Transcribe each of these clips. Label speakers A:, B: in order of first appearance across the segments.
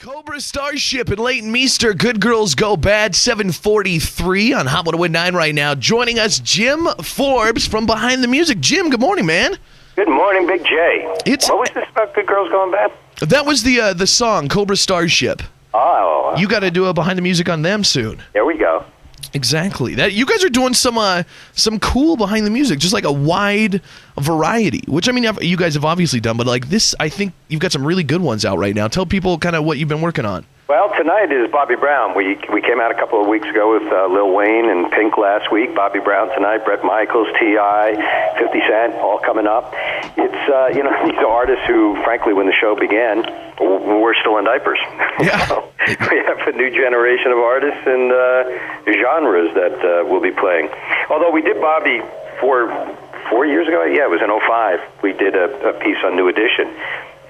A: Cobra Starship and Leighton Meester, Good Girls Go Bad, 7:43 on Hot 101.9 right now. Joining us, Jim Forbes from Behind the Music. Jim, good morning, man.
B: Good morning, Big J. What was this about Good Girls Going Bad?
A: That was the song, Cobra Starship.
B: Oh.
A: You got to do a Behind the Music on them soon.
B: There we go.
A: Exactly. That you guys are doing some cool Behind the Music, just like a wide variety, which, I mean, you guys have obviously done, but like this, I think you've got some really good ones out right now. Tell people kind of what you've been working on.
B: Well, tonight is Bobby Brown. We came out a couple of weeks ago with Lil Wayne and Pink last week. Bobby Brown tonight, Bret Michaels, T.I., 50 Cent, all coming up. It's, these are artists who, frankly, when the show began, were still in diapers.
A: Yeah.
B: So we have a new generation of artists and genres that we'll be playing. Although we did Bobby 4 years ago. Yeah, it was in 2005. We did a piece on New Edition.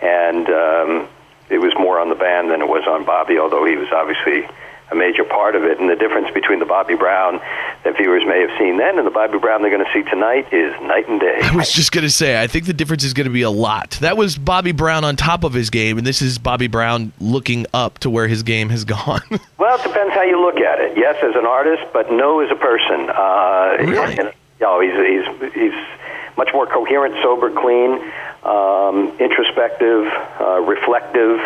B: And it was more on the band than it was on Bobby, although he was obviously a major part of it. And the difference between the Bobby Brown that viewers may have seen then and the Bobby Brown they're going to see tonight is night and day.
A: I was just going to say, I think the difference is going to be a lot. That was Bobby Brown on top of his game, and this is Bobby Brown looking up to where his game has gone.
B: Well, it depends how you look at it. Yes, as an artist, but no as a person.
A: Really?
B: He's much more coherent, sober, clean, introspective, reflective,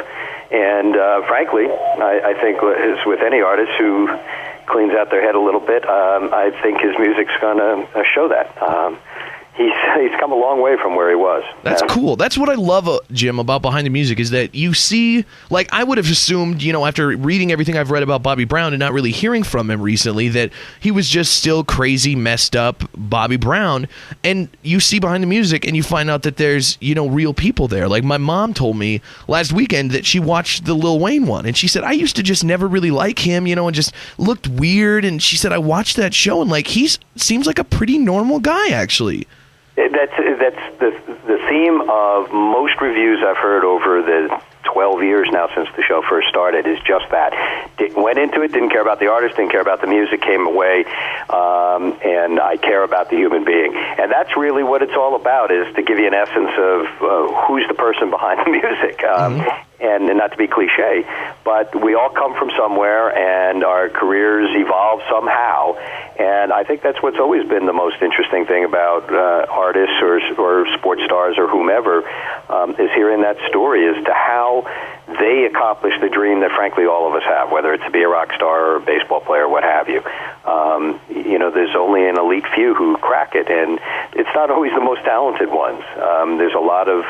B: and frankly, I think as with any artist who cleans out their head a little bit, I think his music's going to show that. He's come a long way from where he was.
A: That's cool. That's what I love, Jim, about Behind the Music, is that you see, like, I would have assumed, after reading everything I've read about Bobby Brown and not really hearing from him recently, that he was just still crazy, messed up Bobby Brown. And you see Behind the Music and you find out that there's, real people there. Like, my mom told me last weekend that she watched the Lil Wayne one, and she said, I used to just never really like him, and just looked weird. And she said, I watched that show, and, like, he seems like a pretty normal guy, actually.
B: That's the theme of most reviews I've heard over the 12 years now since the show first started is just that. Went into it, didn't care about the artist, didn't care about the music, came away, and I care about the human being. And that's really what it's all about, is to give you an essence of who's the person behind the music. And not to be cliche, but we all come from somewhere, and our careers evolve somehow. And I think that's what's always been the most interesting thing about artists or sports stars or whomever, is hearing that story as to how they accomplish the dream that, frankly, all of us have, whether it's to be a rock star or a baseball player, what have you. There's only an elite few who crack it, and it's not always the most talented ones. There's a lot of...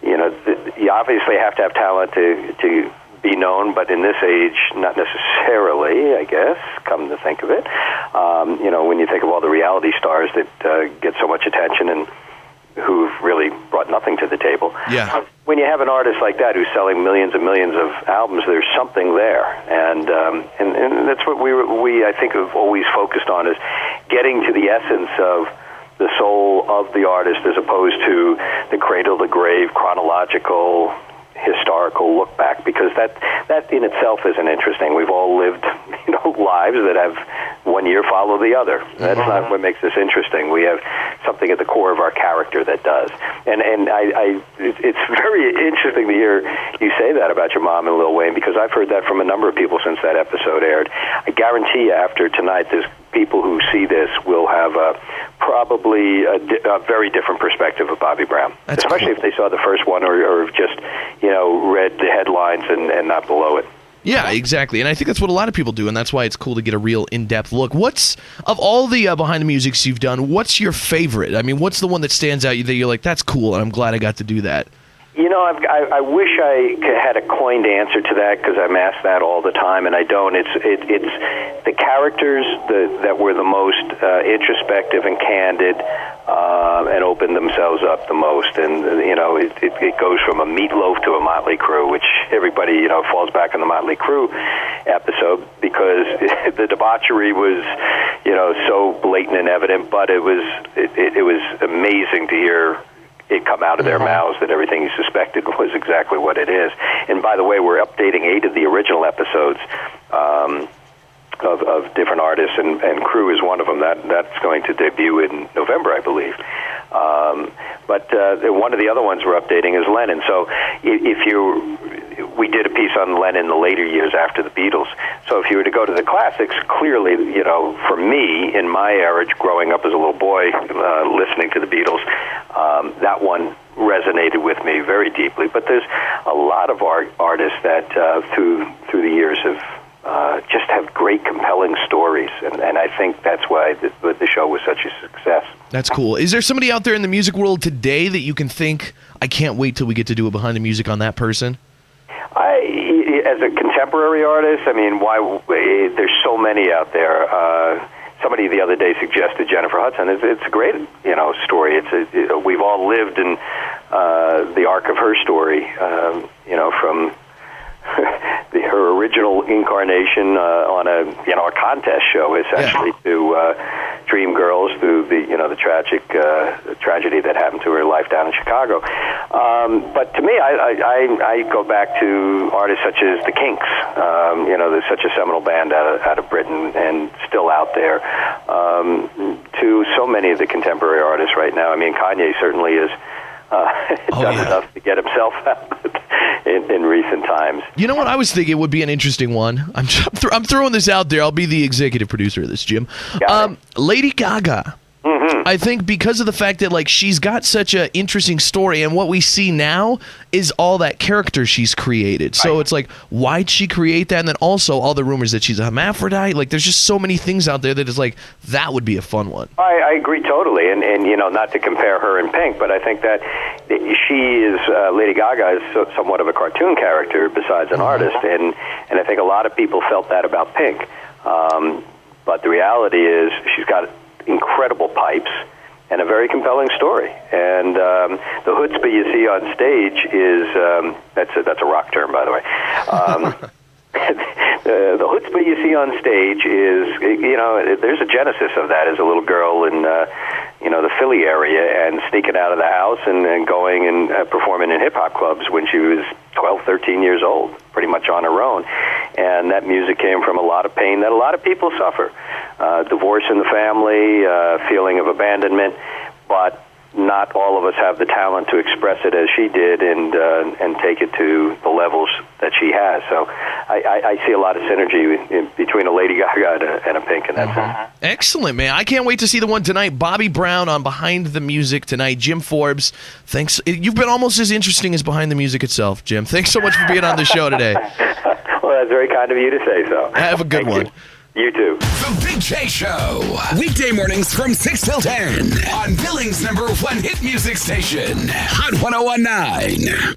B: you obviously have to have talent to be known, but in this age, not necessarily, I guess, come to think of it. When you think of all the reality stars that get so much attention and who've really brought nothing to the table.
A: Yeah.
B: When you have an artist like that who's selling millions and millions of albums, there's something there. And that's what we I think, have always focused on, is getting to the essence of the soul of the artist, as opposed to the cradle to grave chronological historical look back, because that in itself isn't interesting. We've all lived lives that have one year follow the other. That's not what makes this interesting. We have something at the core of our character that does. And it's very interesting to hear you say that about your mom and Lil Wayne, because I've heard that from a number of people since that episode aired. I guarantee you, after tonight, there's people who see this will have probably a very different perspective of Bobby Brown.
A: That's
B: especially
A: cool.
B: If they saw the first one or just read the headlines and not below it.
A: Yeah, exactly. And I think that's what a lot of people do, and that's why it's cool to get a real in-depth look. Of all the Behind the Musics you've done, what's your favorite? I mean, what's the one that stands out that you're like, that's cool, and I'm glad I got to do that?
B: I wish I had a coined answer to that, because I'm asked that all the time, and I don't. It's the characters that were the most introspective and candid, and opened themselves up the most. And it goes from a Meatloaf to a Motley Crue, which everybody falls back on the Motley Crue episode, because the debauchery was so blatant and evident, but it was amazing to hear it come out of their mouths that everything you suspected was exactly what it is. And by the way, we're updating 8 of the original episodes of different artists, and Crew is one of them. That's going to debut in November, I believe. But one of the other ones we're updating is Lennon. So if you we did a piece on Lennon in the later years after the Beatles. So if you were to go to the classics, clearly, for me, in my era, growing up as a little boy, listening to the Beatles, that one resonated with me very deeply. But there's a lot of artists that through the years just have great, compelling stories, and I think that's why the show was such a success.
A: That's cool. Is there somebody out there in the music world today that you can think, I can't wait till we get to do a behind the music on that person?
B: As a contemporary artist, there's so many out there. Somebody the other day suggested Jennifer Hudson. It's a great, story. We've all lived in the arc of her story, from her original incarnation on a contest show, essentially, to Dream Girls, through the tragic tragedy that happened to her life down in Chicago. But to me, I go back to artists such as the Kinks. There's such a seminal band out of Britain and still out there. To so many of the contemporary artists right now. Kanye certainly is. Done enough to get himself out in recent times.
A: You know what I was thinking would be an interesting one? I'm throwing this out there. I'll be the executive producer of this, Jim. Lady Gaga. Mm-hmm. I think because of the fact that she's got such an interesting story, and what we see now is all that character she's created. So it's why'd she create that? And then also all the rumors that she's a hermaphrodite. There's just so many things out there that is that would be a fun one.
B: I agree totally, and not to compare her and Pink, but I think that she is Lady Gaga is somewhat of a cartoon character besides an artist, and I think a lot of people felt that about Pink. But the reality is she's got incredible pipes and a very compelling story. And the chutzpah you see on stage is that's a rock term, by the way. The chutzpah you see on stage is, there's a genesis of that as a little girl in the Philly area, and sneaking out of the house and going and performing in hip-hop clubs when she was 12, 13 years old, pretty much on her own. And that music came from a lot of pain that a lot of people suffer. Divorce in the family, feeling of abandonment, but not all of us have the talent to express it as she did and take it to the levels that she has. So I see a lot of synergy between a Lady Gaga and a Pink in that sense.
A: Excellent, man. I can't wait to see the one tonight. Bobby Brown on Behind the Music tonight. Jim Forbes, thanks. You've been almost as interesting as Behind the Music itself, Jim. Thanks so much for being on the show today.
B: Well, that's very kind of you to say so.
A: Have a good one.
B: You too.
C: The Big J Show. Weekday mornings from 6 till 10 on Billings' #1 hit music station, Hot 101.9.